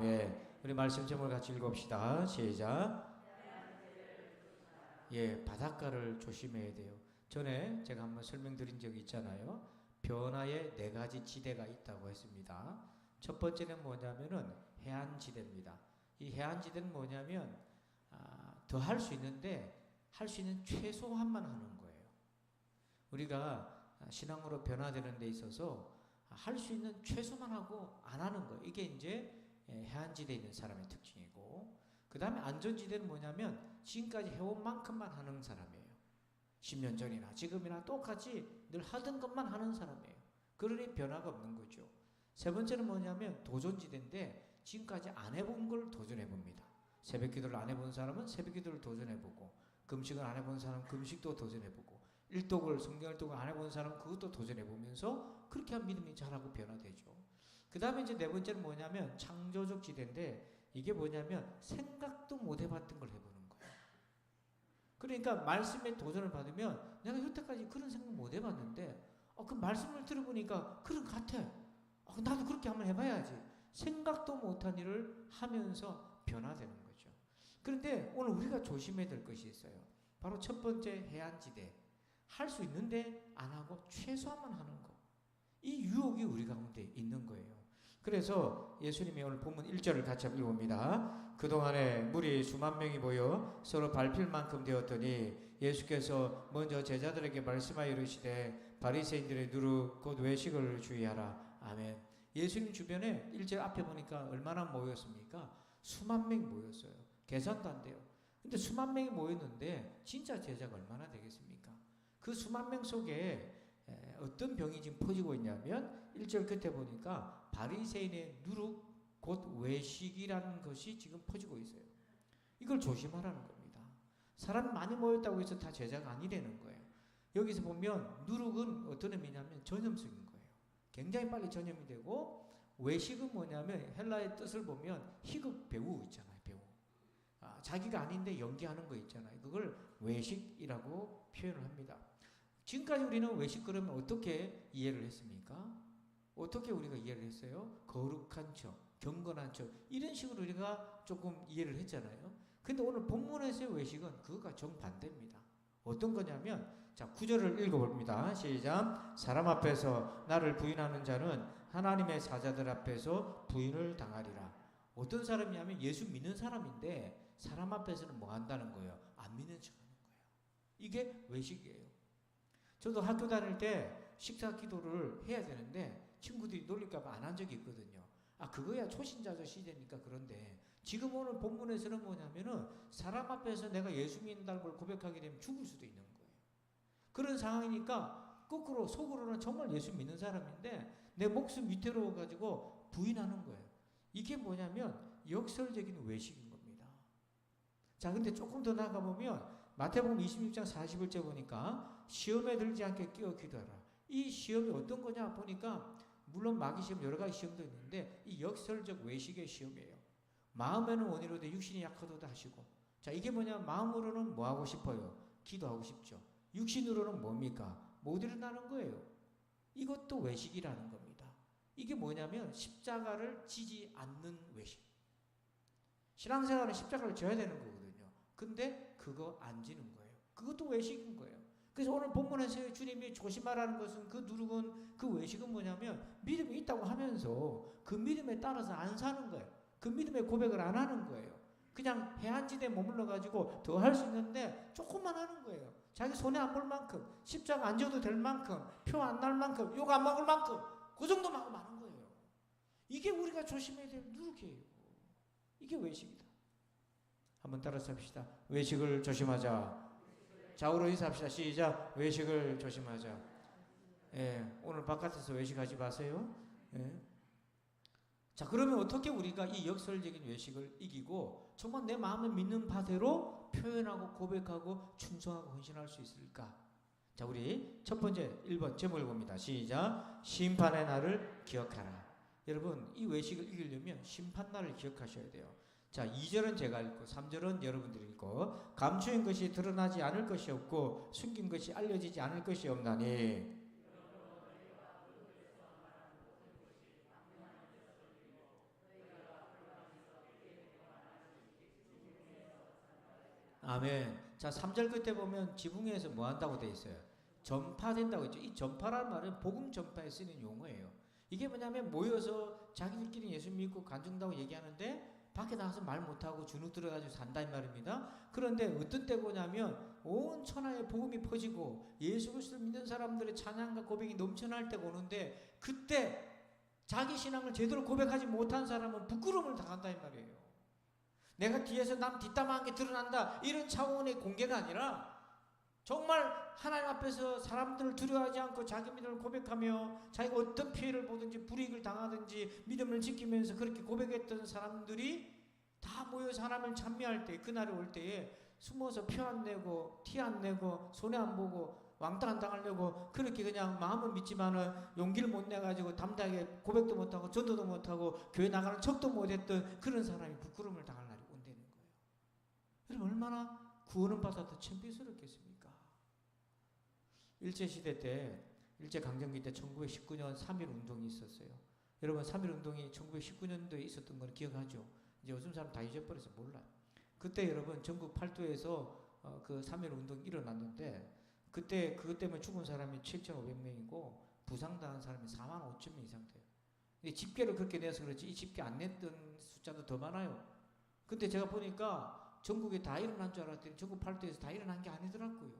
예, 우리 말씀 제목을 같이 읽읍시다. 시작. 예, 바닷가를 조심해야 돼요. 전에 제가 한번 설명드린 적이 있잖아요. 변화의 4가지 지대가 있다고 했습니다. 첫 번째는 뭐냐면은 해안지대입니다. 이 해안지대는 뭐냐면 더 할 수 있는데 할 수 있는 최소한만 하는 거예요. 우리가 신앙으로 변화되는 데 있어서 할 수 있는 최소만 하고 안 하는 거예요. 이게 이제 해안지대에 있는 사람의 특징이고, 그 다음에 안전지대는 뭐냐면 지금까지 해온 만큼만 하는 사람이에요. 10년 전이나 지금이나 똑같이 늘 하던 것만 하는 사람이에요. 그러니 변화가 없는 거죠. 세 번째는 뭐냐면 도전지대인데 지금까지 안 해본 걸 도전해봅니다. 새벽기도를 안 해본 사람은 새벽기도를 도전해보고, 금식을 안 해본 사람은 금식도 도전해보고, 성경일독을 안 해본 사람은 그것도 도전해보면서 그렇게 하면 믿음이 자라고 변화되죠. 그 다음에 이제 네 번째는 뭐냐면 창조적 지대인데, 이게 뭐냐면 생각도 못 해봤던 걸 해보는 거예요. 그러니까 말씀에 도전을 받으면 내가 여태까지 그런 생각 못 해봤는데 그 말씀을 들어보니까 그런 것 같아. 나도 그렇게 한번 해봐야지. 생각도 못한 일을 하면서 변화되는 거죠. 그런데 오늘 우리가 조심해야 될 것이 있어요. 바로 첫 번째 해안지대. 할 수 있는데 안 하고 최소한만 하는 거. 이 유혹이 우리 가운데 있는 거예요. 그래서 예수님이 오늘 본문 1절을 같이 읽어봅니다. 그동안에 무리 수만 명이 모여 서로 밟힐 만큼 되었더니 예수께서 먼저 제자들에게 말씀하여 이르시되 바리새인들의 누룩 곧 외식을 주의하라. 아멘. 예수님 주변에 1절 앞에 보니까 얼마나 모였습니까? 수만 명이 모였어요. 계산도 안 돼요. 근데 수만 명이 모였는데 진짜 제자가 얼마나 되겠습니까? 그 수만 명 속에 어떤 병이 지금 퍼지고 있냐면 1절 끝에 보니까 바리새인의 누룩 곧 외식이라는 것이 지금 퍼지고 있어요. 이걸 조심하라는 겁니다. 사람이 많이 모였다고 해서 다 제자가 아니라는 거예요. 여기서 보면 누룩은 어떤 의미냐면 전염성인 거예요. 굉장히 빨리 전염이 되고, 외식은 뭐냐면 헬라의 뜻을 보면 희극 배우 있잖아요. 배우. 자기가 아닌데 연기하는 거 있잖아요. 그걸 외식이라고 표현을 합니다. 지금까지 우리는 외식 그러면 어떻게 이해를 했습니까? 어떻게 우리가 이해를 했어요? 거룩한 척, 경건한 척, 이런 식으로 우리가 조금 이해를 했잖아요. 근데 오늘 본문에서의 외식은 그거가 정반대입니다. 어떤 거냐면, 자, 9절을 읽어봅니다. 시작. 사람 앞에서 나를 부인하는 자는 하나님의 사자들 앞에서 부인을 당하리라. 어떤 사람이냐면 예수 믿는 사람인데 사람 앞에서는 뭐 한다는 거예요? 안 믿는 척 하는 거예요. 이게 외식이에요. 저도 학교 다닐 때 식사 기도를 해야 되는데 친구들이 놀릴까봐 안 한 적이 있거든요. 그거야 초신자적 시대니까. 그런데 지금 오늘 본문에서는 뭐냐면은 사람 앞에서 내가 예수 믿는다는 걸 고백하게 되면 죽을 수도 있는 거예요. 그런 상황이니까 거꾸로 속으로는 정말 예수 믿는 사람인데 내 목숨 위태로워가지고 부인하는 거예요. 이게 뭐냐면 역설적인 외식인 겁니다. 자, 근데 조금 더 나가보면 마태복음 26장 41절 보니까 시험에 들지 않게 끼어 기도하라. 이 시험이 어떤 거냐 보니까 물론 마귀 시험 여러 가지 시험도 있는데 이 역설적 외식의 시험이에요. 마음에는 원이로되 육신이 약하도다 하시고, 자, 이게 뭐냐, 마음으로는 뭐 하고 싶어요? 기도하고 싶죠. 육신으로는 뭡니까? 못 일어나는 거예요. 이것도 외식이라는 겁니다. 이게 뭐냐면 십자가를 지지 않는 외식. 신앙생활은 십자가를 져야 되는 거거든요. 근데 그거 안 지는 거예요. 그것도 외식인 거예요. 그래서 오늘 본문에서 주님이 조심하라는 것은, 그 누룩은, 그 외식은 뭐냐면 믿음이 있다고 하면서 그 믿음에 따라서 안 사는 거예요. 그 믿음의 고백을 안 하는 거예요. 그냥 해안지대에 머물러가지고 더 할 수 있는데 조금만 하는 거예요. 자기 손에 안 볼 만큼, 십자가 안 져도 될 만큼, 표 안 날 만큼, 욕 안 먹을 만큼, 그 정도만 하고 마는 거예요. 이게 우리가 조심해야 될 누룩이에요. 이게 외식이다. 한번 따라서 합시다. 외식을 조심하자. 좌우로 인사합시다. 시작. 외식을 조심하자. 예, 오늘 바깥에서 외식하지 마세요. 예. 자, 그러면 어떻게 우리가 이 역설적인 외식을 이기고 정말 내 마음에 믿는 바대로 표현하고 고백하고 충성하고 헌신할 수 있을까? 자, 우리 첫 번째 1번 제목을 봅니다. 시작. 심판의 날을 기억하라. 여러분, 이 외식을 이기려면 심판날을 기억하셔야 돼요. 자, 2절은 제가 읽고 3절은 여러분들이 읽고, 감추인 것이 드러나지 않을 것이 없고 숨긴 것이 알려지지 않을 것이 없나니. 아멘. 자, 3절 끝에 보면 지붕에서 뭐 한다고 돼 있어요? 전파된다고 했죠. 이 전파라는 말은 복음 전파에 쓰는 용어예요. 이게 뭐냐면 모여서 자기들끼리 예수 믿고 간증다고 얘기하는데 밖에 나가서 말 못하고 주눅 들어가지고 산다 이 말입니다. 그런데 어떤 때고냐면 온 천하에 복음이 퍼지고 예수 그리스도를 믿는 사람들의 찬양과 고백이 넘쳐날 때가 오는데 그때 자기 신앙을 제대로 고백하지 못한 사람은 부끄러움을 당한다 이 말이에요. 내가 뒤에서 남 뒷담화한 게 드러난다 이런 차원의 공개가 아니라 정말 하나님 앞에서 사람들을 두려워하지 않고 자기 믿음을 고백하며 자기가 어떤 피해를 보든지 불이익을 당하든지 믿음을 지키면서 그렇게 고백했던 사람들이 다 모여서 하나님을 찬미할 때 그날이 올 때에 숨어서 표 안 내고 티 안 내고 손해 안 보고 왕따 안 당하려고 그렇게 그냥 마음은 믿지만은 용기를 못 내가지고 담대하게 고백도 못하고 전도도 못하고 교회 나가는 척도 못했던 그런 사람이 부끄러움을 당할 날이 온다는 거예요. 여러분 얼마나 구원을 받아도 창피스럽겠습니까? 일제시대 때 일제강점기 때 1919년 3.1 운동이 있었어요. 여러분 3.1 운동이 1919년도에 있었던 걸 기억하죠? 이제 요즘 사람 다 잊어버려서 몰라요. 그때 여러분 전국 팔도에서 그 3.1 운동이 일어났는데 그때 그것 때문에 죽은 사람이 7,500명이고 부상당한 사람이 45,000명 이상 돼요. 집계를 그렇게 내서 그렇지 이 집계 안 냈던 숫자도 더 많아요. 근데 제가 보니까 전국에 다 일어난 줄 알았더니 전국 팔도에서 다 일어난 게 아니더라고요.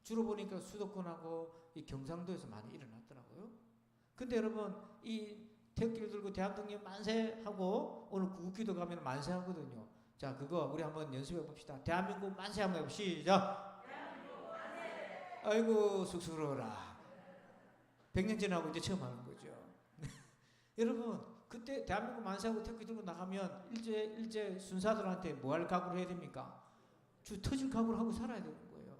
주로 보니까 수도권하고 이 경상도에서 많이 일어났더라고요. 근데 여러분 이 태극기를 들고 대한독립 만세하고 오늘 구국기도 가면 만세하거든요. 자 그거 우리 한번 연습해 봅시다. 대한민국 만세 한번 해봅시다. 시작. 대한민국 만세. 아이고 쑥스러워라. 100년 전하고 이제 처음 하는 거죠. 여러분 그때 대한민국 만세하고 태극기 들고 나가면 일제 순사들한테 뭐 할 각오를 해야 됩니까? 주 터질 각오를 하고 살아야 되는 거예요.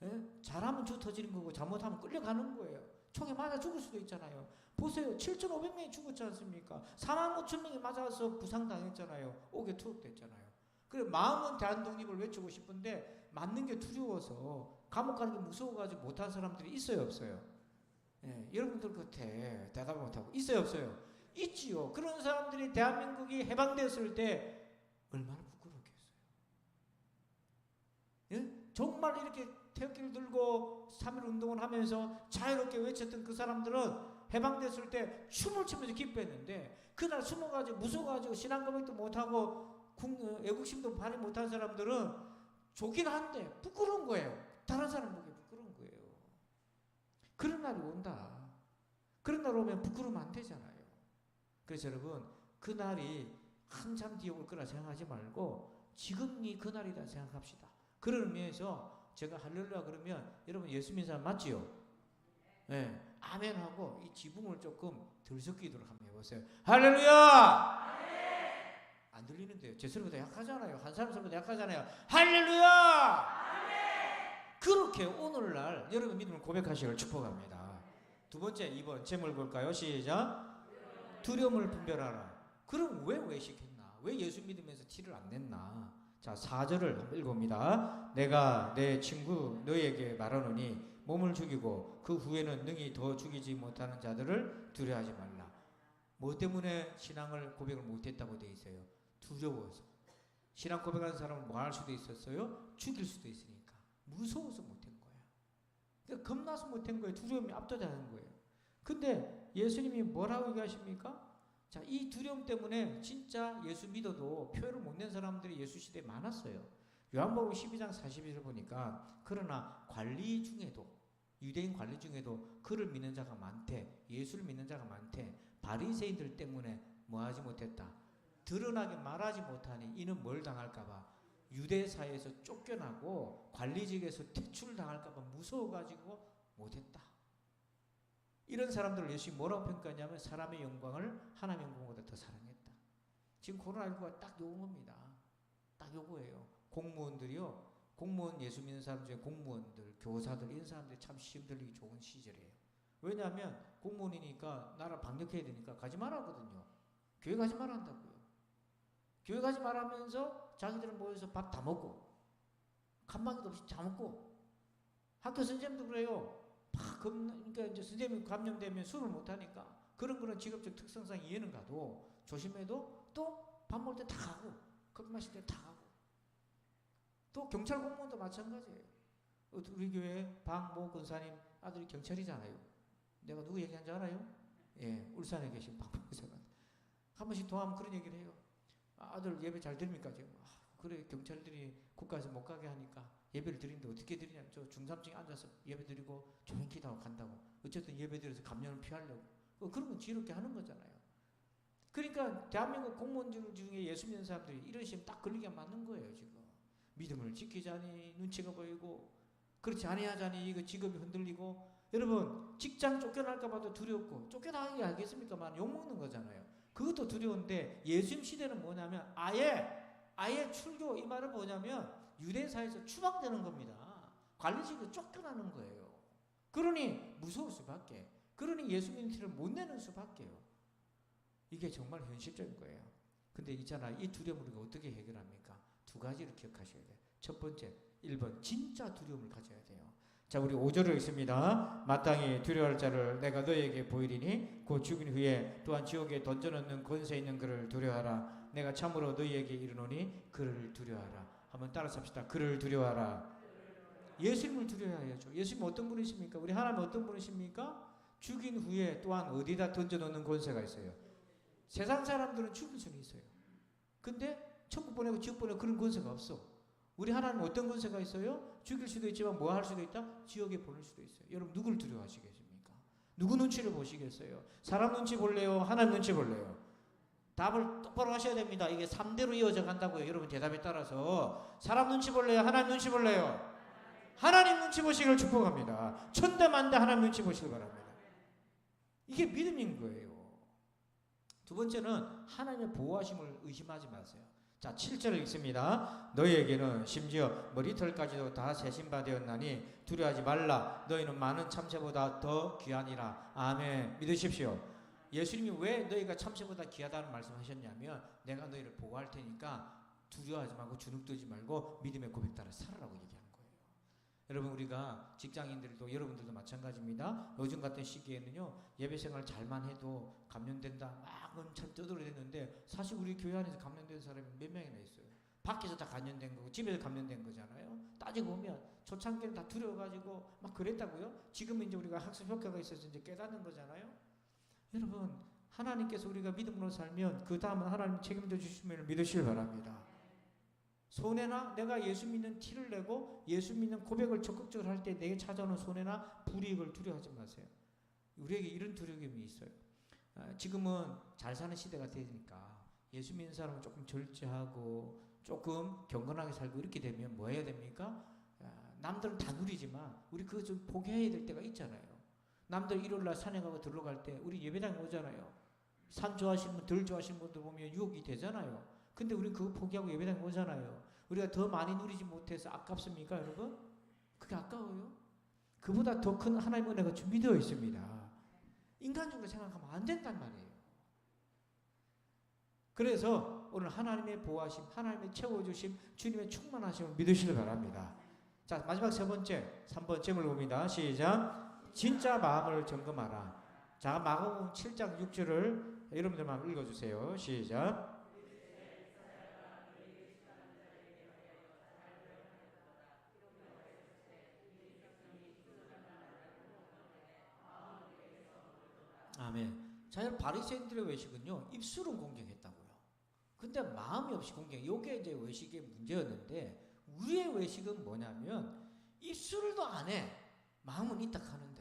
예? 잘하면 주 터지는 거고 잘못하면 끌려가는 거예요. 총에 맞아 죽을 수도 있잖아요. 보세요. 7,500명이 죽었지 않습니까? 45,000명이 맞아서 부상당했잖아요. 옥에 투옥됐잖아요. 그래 마음은 대한독립을 외치고 싶은데 맞는 게 두려워서 감옥 가는 게 무서워가지고 못한 사람들이 있어요 없어요? 예, 여러분들 곁에 대답을 못하고 있어요 없어요? 있지요. 그런 사람들이 대한민국이 해방됐을 때 얼마나 부끄럽겠어요. 예? 정말 이렇게 태극기를 들고 3.1 운동을 하면서 자유롭게 외쳤던 그 사람들은 해방됐을 때 춤을 추면서 기뻐했는데 그날 숨어가지고 무서워가지고 신앙 고백도 못하고 애국심도 발휘 못한 사람들은 좋긴 한데 부끄러운 거예요. 다른 사람 보기 부끄러운 거예요. 그런 날이 온다. 그런 날 오면 부끄러우면 안 되잖아요. 그래서 여러분 그날이 한참 뒤에 올 거라 생각하지 말고 지금이 그날이다 생각합시다. 그런 의미에서 제가 할렐루야 그러면 여러분 예수 믿는 사람 맞지요? 네, 아멘 하고 이 지붕을 조금 덜 섞이도록 한번 해보세요. 할렐루야! 아멘! 안 들리는데요. 제 소리보다 약하잖아요. 한 사람 소리보다 약하잖아요. 할렐루야! 아멘! 그렇게 오늘날 여러분 믿음을 고백하시기를 축복합니다. 두 번째 2번 제목을 볼까요? 시작. 두려움을 분별하라. 그럼 왜 외식했나? 왜 예수 믿으면서 티를 안 냈나? 자 4절을 한번 읽어봅니다. 내가 내 친구 너에게 말하노니 몸을 죽이고 그 후에는 능히 더 죽이지 못하는 자들을 두려워하지 말라. 뭐 때문에 신앙을 고백을 못했다고 돼 있어요? 두려워서. 신앙 고백하는 사람은 뭐 할 수도 있었어요? 죽일 수도 있으니까. 무서워서 못한 거야. 그러니까 겁나서 못한 거예요. 두려움이 압도되는 거예요. 근데 예수님이 뭐라고 얘기하십니까? 자, 이 두려움 때문에 진짜 예수 믿어도 표현을 못 낸 사람들이 예수 시대에 많았어요. 요한복음 12장 42절 보니까 그러나 관리 중에도 유대인 관리 중에도 그를 믿는 자가 많대. 예수를 믿는 자가 많대. 바리새인들 때문에 뭐하지 못했다. 드러나게 말하지 못하니 이는 뭘 당할까 봐. 유대 사회에서 쫓겨나고 관리직에서 퇴출당할까 봐 무서워가지고 못했다. 이런 사람들을 예수님이 뭐라고 평가하냐면 사람의 영광을 하나님의 영광보다 더 사랑했다. 지금 코로나19가 딱 요겁니다. 딱 요거예요. 공무원들이요. 공무원 예수 믿는 사람 중에 공무원들, 교사들 이런 사람들이 참 시험 들리기 좋은 시절이에요. 왜냐하면 공무원이니까 나라 방역해야 되니까 가지 말라거든요. 교회 가지 말란다고요. 교회 가지 말라면서 자기들은 모여서 밥 다 먹고 간방도 없이 다 먹고 학교 선생님도 그래요. 그러니까 이제 선생님이 감염되면 수업을 못하니까 그런 직업적 특성상 이해는 가도 조심해도 또 밥 먹을 때 다 가고 커피 마실 때 다 가고 또 경찰 공무원도 마찬가지예요. 우리 교회 박모 권사님 아들이 경찰이잖아요. 내가 누구 얘기한 줄 알아요? 예, 울산에 계신 박모 권사님. 한 번씩 통화하면 그런 얘기를 해요. 아들 예배 잘 드립니까? 지금 그래, 경찰들이 국가에서 못 가게 하니까 예배를 드리는데 어떻게 드리냐면 저 중삼층에 앉아서 예배 드리고 조용히 기도하고 간다고. 어쨌든 예배 드려서 감염을 피하려고. 그런 건 지혜롭게 하는 거잖아요. 그러니까 대한민국 공무원들 중에 예수 믿는 사람들이 이런 시험 딱 걸리게 맞는 거예요. 지금 믿음을 지키자니 눈치가 보이고 그렇지 아니하자니 이거 직업이 흔들리고. 여러분 직장 쫓겨날까 봐도 두렵고, 쫓겨나기 알겠습니까만 욕먹는 거잖아요. 그것도 두려운데 예수님 시대는 뭐냐면 아예 출교, 이 말은 뭐냐면 유대사에서 추방되는 겁니다. 관리직에서 쫓겨나는 거예요. 그러니 무서울 수밖에, 그러니 예수 믿는 티를 못 내는 수밖에요. 이게 정말 현실적인 거예요. 근데 있잖아, 이 두려움을 우리가 어떻게 해결합니까? 두 가지를 기억하셔야 돼요. 첫 번째, 1번 진짜 두려움을 가져야 돼요. 자, 우리 5절을 읽습니다. 마땅히 두려워할 자를 내가 너에게 보이리니 곧 죽은 후에 또한 지옥에 던져넣는 권세 있는 그를 두려워하라. 내가 참으로 너희에게 이르노니 그를 두려워하라. 한번 따라서 합시다. 그를 두려워하라. 예수님을 두려워해야죠. 예수님 어떤 분이십니까? 우리 하나님 어떤 분이십니까? 죽인 후에 또한 어디다 던져넣는 권세가 있어요. 세상 사람들은 죽일 수는 있어요. 근데 천국 보내고 지옥 보내고 그런 권세가 없어. 우리 하나님은 어떤 권세가 있어요? 죽일 수도 있지만 뭐 할 수도 있다? 지옥에 보낼 수도 있어요. 여러분 누구를 두려워하시겠습니까? 누구 눈치를 보시겠어요? 사람 눈치 볼래요? 하나님 눈치 볼래요? 답을 똑바로 하셔야 됩니다. 이게 3대로 이어져 간다고요. 여러분 대답에 따라서 사람 눈치 볼래요? 하나님 눈치 볼래요? 하나님 눈치 보시길 축복합니다. 천대만대 하나님 눈치 보시길 바랍니다. 이게 믿음인 거예요. 두 번째는 하나님의 보호하심을 의심하지 마세요. 자, 7절을 읽습니다. 너희에게는 심지어 머리털까지도 다 세신바 되었나니 두려워하지 말라. 너희는 많은 참새보다 더 귀하니라. 아멘. 믿으십시오. 예수님이 왜 너희가 참새보다 귀하다는 말씀하셨냐면 내가 너희를 보호할 테니까 두려워하지 말고 주눅들지 말고 믿음의 고백 따라 살아라고 얘기하는 거예요. 여러분 우리가 직장인들도 여러분들도 마찬가지입니다. 요즘 같은 시기에는요 예배생활 잘만 해도 감염된다 막 엄청 떠들어댔는데 사실 우리 교회 안에서 감염된 사람이 몇 명이나 있어요. 밖에서 다 감염된 거고 집에서 감염된 거잖아요. 따지고 보면 초창기는 다 두려워가지고 막 그랬다고요. 지금은 이제 우리가 학습 효과가 있어서 이제 깨닫는 거잖아요. 여러분 하나님께서 우리가 믿음으로 살면 그 다음은 하나님 책임져 주심을 믿으시길 바랍니다. 손해나 내가 예수 믿는 티를 내고 예수 믿는 고백을 적극적으로 할 때 내게 찾아오는 손해나 불이익을 두려워하지 마세요. 우리에게 이런 두려움이 있어요. 지금은 잘 사는 시대가 되니까 예수 믿는 사람은 조금 절제하고 조금 경건하게 살고 이렇게 되면 뭐 해야 됩니까? 남들은 다 누리지만 우리 그거 좀 포기해야 될 때가 있잖아요. 남들 일요일날 산에 가고 들러갈 때 우리 예배당에 오잖아요. 산 좋아하시는 분, 덜 좋아하시는 분들 보면 유혹이 되잖아요. 근데 우리는 그거 포기하고 예배당에 오잖아요. 우리가 더 많이 누리지 못해서 아깝습니까, 여러분? 그게 아까워요? 그보다 더 큰 하나님의 은혜가 준비되어 있습니다. 인간적으로 생각하면 안 된단 말이에요. 그래서 오늘 하나님의 보호하심, 하나님의 채워주심, 주님의 충만하심을 믿으시길 바랍니다. 자, 마지막 세 번째, 3번째를 봅니다. 시작. 진짜 마음을 점검하라. 자, 마가복음 7장 6절을 여러분들만 읽어주세요. 시작. 아멘. 자, 바리새인들의 외식은요 입술은 공경했다고요. 근데 마음이 없이 공경. 이게 이제 외식의 문제였는데 우리의 외식은 뭐냐면 입술도 안 해. 마음은 있다 하는데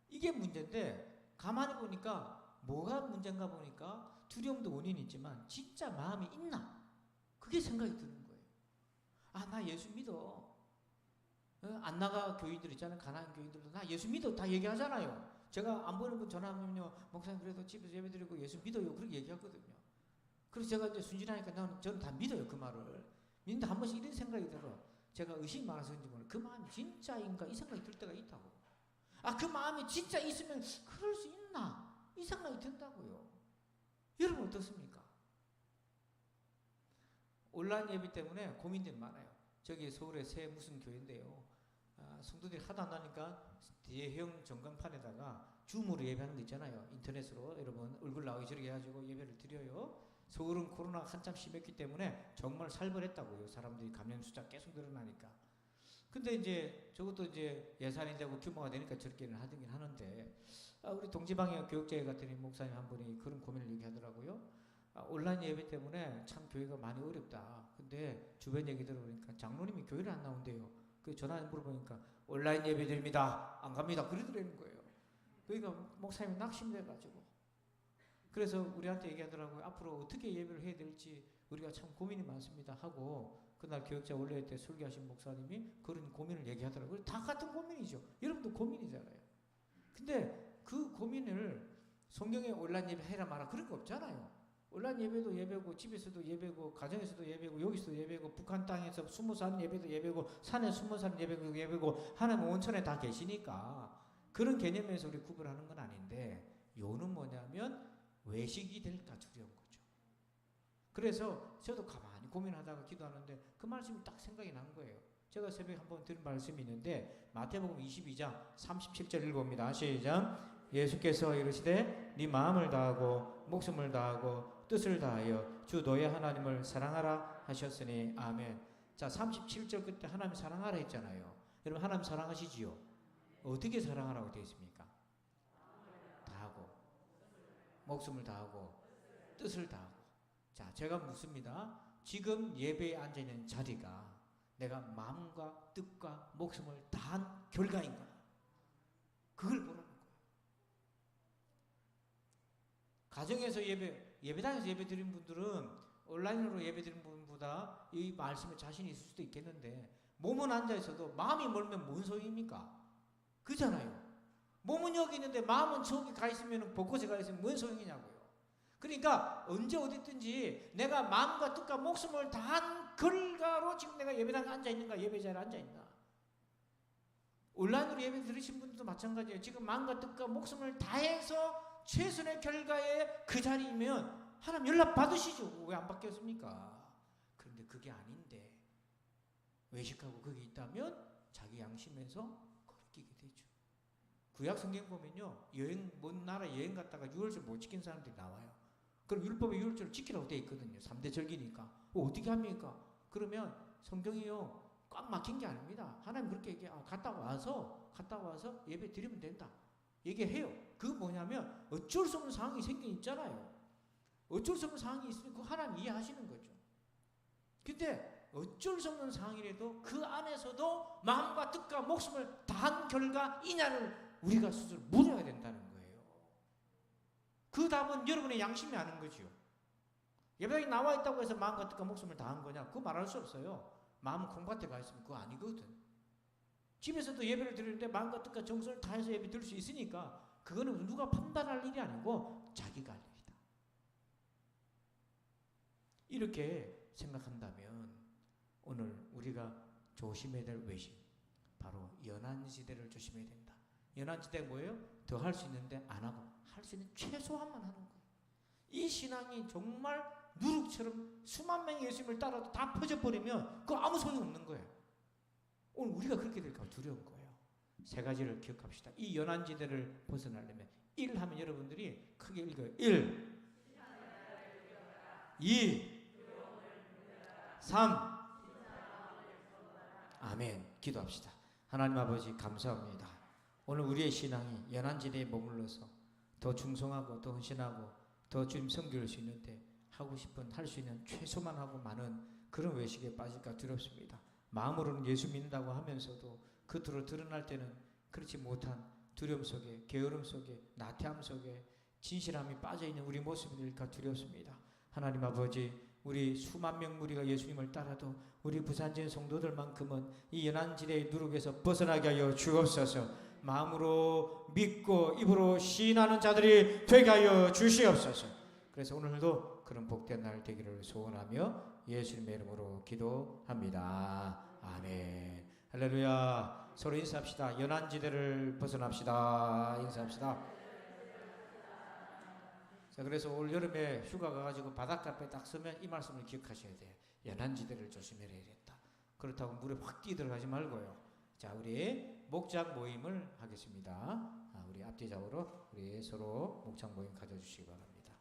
이게 문제인데 가만히 보니까 뭐가 문제인가 보니까 두려움도 원인이 있지만 진짜 마음이 있나? 그게 생각이 드는 거예요. 아, 나 예수 믿어. 안 나가 교인들 있잖아요. 가난한 교인들도 나 예수 믿어 다 얘기하잖아요. 제가 안 보이는 분 전화하면요, 목사님 그래도 집에서 예배드리고 예수 믿어요. 그렇게 얘기하거든요. 그래서 제가 이제 순진하니까 저는 다 믿어요. 그 말을. 믿는데 한 번씩 이런 생각이 들어. 제가 의심이 많아서 그런지 몰라요. 그 마음이 진짜인가? 이 생각이 들 때가 있다고. 아, 그 마음이 진짜 있으면 그럴 수 있나? 이 생각이 든다고요. 여러분 어떻습니까? 온라인 예배 때문에 고민들이 많아요. 저기 서울에 새 무슨 교회인데요. 성도들이 하도 안 나니까 대형 전광판에다가 줌으로 예배하는 거 있잖아요. 인터넷으로 여러분 얼굴 나오기 저렇게 해가지고 예배를 드려요. 서울은 코로나가 한참 심했기 때문에 정말 살벌했다고요. 사람들이 감염 숫자 계속 늘어나니까. 근데 이제 저것도 이제 예산이 되고 규모가 되니까 저렇게는 하긴 하는데, 우리 동지방에 교육자회 같은 목사님 한 분이 그런 고민을 얘기하더라고요. 온라인 예배 때문에 참 교회가 많이 어렵다. 근데 주변 얘기 들어보니까 장로님이 교회를 안 나온대요. 그 전화해 물어보니까 온라인 예배 드립니다. 안 갑니다. 그러더라는 거예요. 그러니까 목사님이 낙심돼가지고. 그래서 우리한테 얘기하더라고요. 앞으로 어떻게 예배를 해야 될지 우리가 참 고민이 많습니다 하고, 그날 교육자 원래 때 설교하신 목사님이 그런 고민을 얘기하더라고요. 다 같은 고민이죠. 여러분도 고민이잖아요. 근데 그 고민을 성경에 온라인 예배 해라 마라 그런 거 없잖아요. 온라인 예배도 예배고, 집에서도 예배고, 가정에서도 예배고, 여기서도 예배고, 북한 땅에서 숨어 사는 예배도 예배고, 산에 숨어 사는 예배고, 하나님 온천에 다 계시니까 그런 개념에서 우리 구별하는 건 아닌데, 요는 뭐냐면 외식이 될까 두려운 거죠. 그래서 저도 가만히 고민하다가 기도하는데 그 말씀이 딱 생각이 난 거예요. 제가 새벽에 한번 들은 말씀이 있는데 마태복음 22장 37절 읽어봅니다. 시작. 예수께서 이르시되 네 마음을 다하고 목숨을 다하고 뜻을 다하여 주 너의 하나님을 사랑하라 하셨으니 아멘. 자, 37절 그때 하나님 사랑하라 했잖아요. 여러분 하나님 사랑하시지요? 어떻게 사랑하라고 되어 있습니까? 다하고 목숨을 다하고 뜻을 다하고. 자, 제가 묻습니다. 지금 예배에 앉아있는 자리가 내가 마음과 뜻과 목숨을 다한 결과인가? 그걸 보라는 거예요. 가정에서 예배당에서 예배 드린 분들은 온라인으로 예배 드린 분보다 이 말씀에 자신이 있을 수도 있겠는데, 몸은 앉아있어도 마음이 멀면 뭔 소용입니까? 그잖아요. 몸은 여기 있는데 마음은 저기 가 있으면, 곳곳에 가 있으면 뭔 소용이냐고요. 그러니까 언제 어디든지 내가 마음과 뜻과 목숨을 다한 결과로 지금 내가 예배당에 앉아있는가, 예배자리에 앉아있나. 온라인으로 예배 들으신 분들도 마찬가지예요. 지금 마음과 뜻과 목숨을 다해서 최선의 결과에 그 자리이면 하나님 연락 받으시죠. 왜 안 받겠습니까? 그런데 그게 아닌데 외식하고 거기 있다면 자기 양심에서 거리끼게 되죠. 구약 성경 보면요, 먼 나라 여행 갔다가 유월절 못 지킨 사람들이 나와요. 그럼 율법에 유월절을 지키라고 되어 있거든요. 3대 절기니까. 어떻게 합니까? 그러면 성경이요, 꽉 막힌 게 아닙니다. 하나님 그렇게 얘기해. 갔다 와서 예배 드리면 된다. 얘기해요. 그거 뭐냐면 어쩔 수 없는 상황이 생긴 있잖아요. 어쩔 수 없는 상황이 있으면 그 하나님 이해하시는 거죠. 근데 어쩔 수 없는 상황이라도 그 안에서도 마음과 뜻과 목숨을 다한 결과이냐를 우리가 스스로 물어야 된다는 거예요. 그 답은 여러분의 양심이 아는 거죠. 예배당에 나와 있다고 해서 마음과 뜻과 목숨을 다한 거냐? 그거 말할 수 없어요. 마음은 콩밭에 가 있으면 그거 아니거든. 집에서도 예배를 드리는데 마음과 뜻과 정성을 다해서 예배 드릴 수 있으니까 그거는 누가 판단할 일이 아니고 자기가 할 일이다. 이렇게 생각한다면 오늘 우리가 조심해야 될 외식, 바로 연한지대를 조심해야 된다. 연한지대가 뭐예요? 더 할 수 있는데 안 하고 할 수 있는 최소한만 하는 거예요. 이 신앙이 정말 누룩처럼 수만 명이 예수님을 따라도 다 퍼져버리면 그거 아무 소용이 없는 거예요. 오늘 우리가 그렇게 될까 두려운 거예요. 세 가지를 기억합시다. 이 연한지대를 벗어나려면 1 하면 여러분들이 크게 읽어요. 1, 2, 3. 아멘. 기도합시다. 하나님 아버지 감사합니다. 오늘 우리의 신앙이 연한지대에 머물러서 더 충성하고 더 헌신하고 더 주님 섬길 수 있는데 하고 싶은 할 수 있는 최소만 하고 많은 그런 외식에 빠질까 두렵습니다. 마음으로는 예수 믿는다고 하면서도 겉으로 드러날 때는 그렇지 못한 두려움 속에, 게으름 속에, 나태함 속에 진실함이 빠져있는 우리 모습이 될까 두렵습니다. 하나님 아버지, 우리 수만 명 무리가 예수님을 따라도 우리 부산진 성도들만큼은 이 연한지대의 누룩에서 벗어나게 하여 주옵소서. 마음으로 믿고 입으로 시인하는 자들이 되게 하여 주시옵소서. 그래서 오늘도 그런 복된 날 되기를 소원하며 예수님의 이름으로 기도합니다. 아멘. 할렐루야. 서로 인사합시다. 연한지대를 벗어납시다. 인사합시다. 자, 그래서 올 여름에 휴가 가가지고 바닷가 앞에 딱 서면 이 말씀을 기억하셔야 돼요. 연한지대를 조심해야겠다. 그렇다고 물에 확 뛰어들어가지 말고요. 자, 우리 목장 모임을 하겠습니다. 우리 앞뒤좌우로 우리 서로 목장 모임 가져주시기 바랍니다.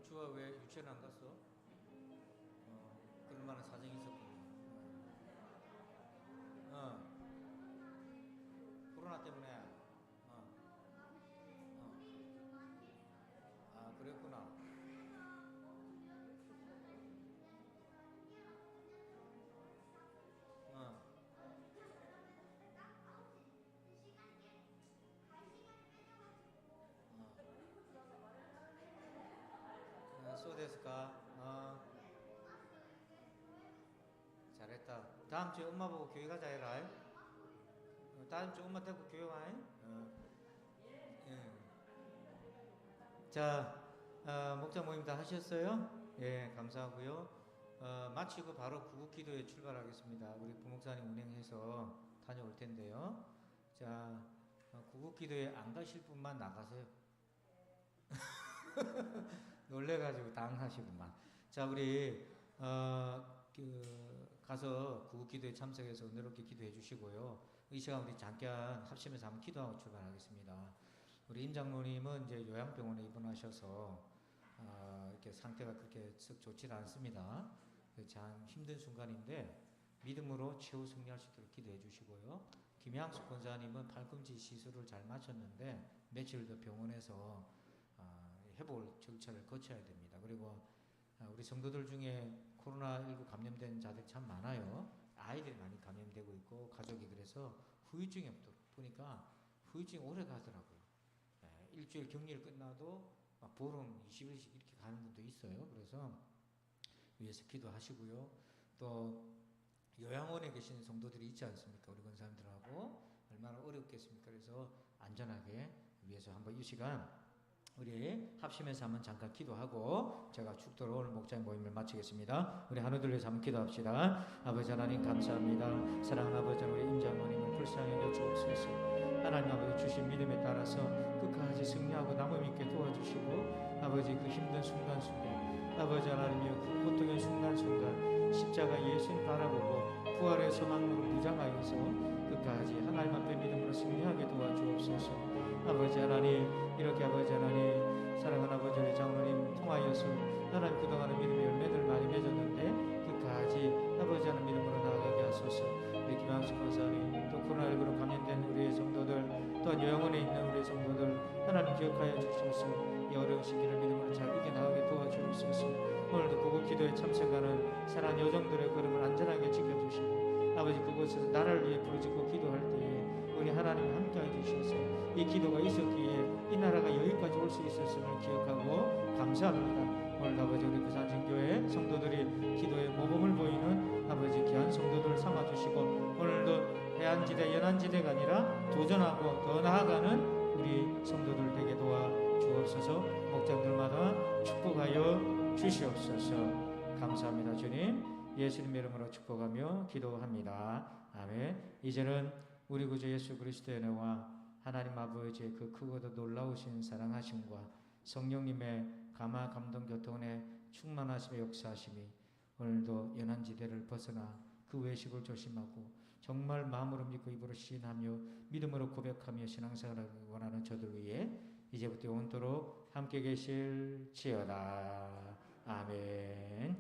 주아 왜 유치원 안 갔어? 그럴 만한 사정이 있었군요. 코로나 때문에. 아, 그랬구나. 어, 소데스까? 잘했다. 다음 주에 엄마 보고 교회 가자 해라. 다음 주에 엄마 데리고 교회 와. 예. 자, 목장 모임 다 하셨어요? 예, 감사하고요. 마치고 바로 구국기도에 출발하겠습니다. 우리 부목사님 운행해서 다녀올 텐데요. 자, 구국기도에 안 가실 분만 나가세요. 놀래가지고 당하시구만. 자, 우리 가서 구국기도에 참석해서 은혜롭게 기도해 주시고요. 이 시간 우리 잠깐 합심해서 한번 기도하고 출발하겠습니다. 우리 임 장로님은 이제 요양병원에 입원하셔서 이렇게 상태가 그렇게 썩 좋지 않습니다. 참 힘든 순간인데 믿음으로 최후 승리할 수 있도록 기도해 주시고요. 김양숙 권사님은 팔꿈치 시술을 잘 마쳤는데 며칠 더 병원에서 회복 절차를 거쳐야 됩니다. 그리고 우리 성도들 중에 코로나19 감염된 자들 참 많아요. 아이들이 많이 감염되고 있고 가족이 그래서 후유증이 없도록 보니까 후유증이 오래 가더라고요. 일주일 격리를 끝나도 보름 20일씩 이렇게 가는 분도 있어요. 그래서 위에서 기도하시고요. 또 요양원에 계신 성도들이 있지 않습니까? 우리 권사님들하고 얼마나 어렵겠습니까? 그래서 안전하게 위에서 한번 이 시간 우리 합심해서 한번 잠깐 기도하고 제가 죽도록 오늘 목장 모임을 마치겠습니다. 우리 하나 둘 셋 한번 기도합시다. 아버지 하나님 감사합니다. 사랑하는 아버지 우리 임장모님을 불쌍히 여쭈옵소서. 하나님 아버지 주신 믿음에 따라서 끝까지 승리하고 남음 있게 도와주시고 아버지 그 힘든 순간순간 아버지 하나님이여 그 고통의 순간순간 십자가 예수님 바라보고 부활의 소망으로 무장하여서 끝까지 하나님 앞에 믿음으로 승리하게 도와주옵소서. 아버지 하나님 이렇게 아버지 하나님 사랑하는 아버지 우리 장로님 통하여서 하나님 그동안의 믿음의 열매들 많이 맺었는데 끝까지 아버지 하나님 믿음으로 나아가게 하소서. 우리 김양숙 권사님 또 코로나19로 감염된 우리의 성도들 또한 요양원에 있는 우리의 성도들 하나님 기억하여 주셔서 이 어려운 시기를 믿음으로 잘 이겨나가게 도와주옵소서. 오늘도 그곳 기도에 참석하는 사랑하는 여정들의 걸음을 안전하게 지켜주시고 아버지 그곳에서 나라를 위해 부르짖고 기도할 때에 우리 하나님 함께해 주셔서 이 기도가 있었기에 이 나라가 여기까지 올 수 있었음을 기억하고 감사합니다. 오늘 아버지 우리 부산신교회 성도들이 기도에 모범을 보이는 아버지 귀한 성도들을 삼아주시고 오늘도 해안지대 연안지대가 아니라 도전하고 더 나아가는 우리 성도들 되게 도와주옵소서. 목장들마다 축복하여 주시옵소서. 감사합니다. 주님 예수님의 이름으로 축복하며 기도합니다. 아멘. 이제는 우리 구주 예수 그리스도의 은혜와 하나님 아버지의 그 크고도 놀라우신 사랑하심과 성령님의 감화 감동 교통의 충만하심의 역사하심이 오늘도 연한지대를 벗어나 그 외식을 조심하고 정말 마음으로 믿고 입으로 시인하며 믿음으로 고백하며 신앙생활을 원하는 저들 위해 이제부터 영원토록 함께 계실지어다. 아멘.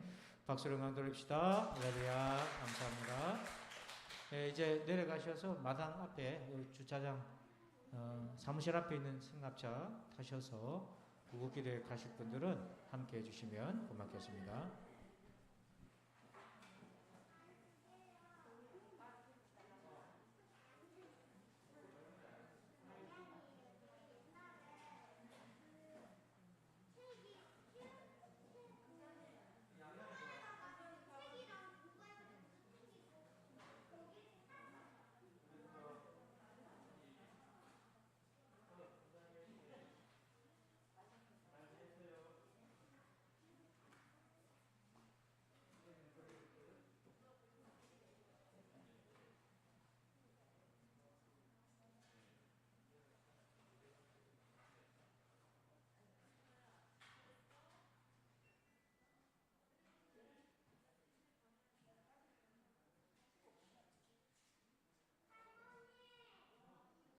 박수를 강돌립시다. 할렐루야. 감사합니다. 네, 이제 내려가셔서 마당 앞에 주차장 사무실 앞에 있는 승합차 타셔서 구국기도에 가실 분들은 함께 해주시면 고맙겠습니다.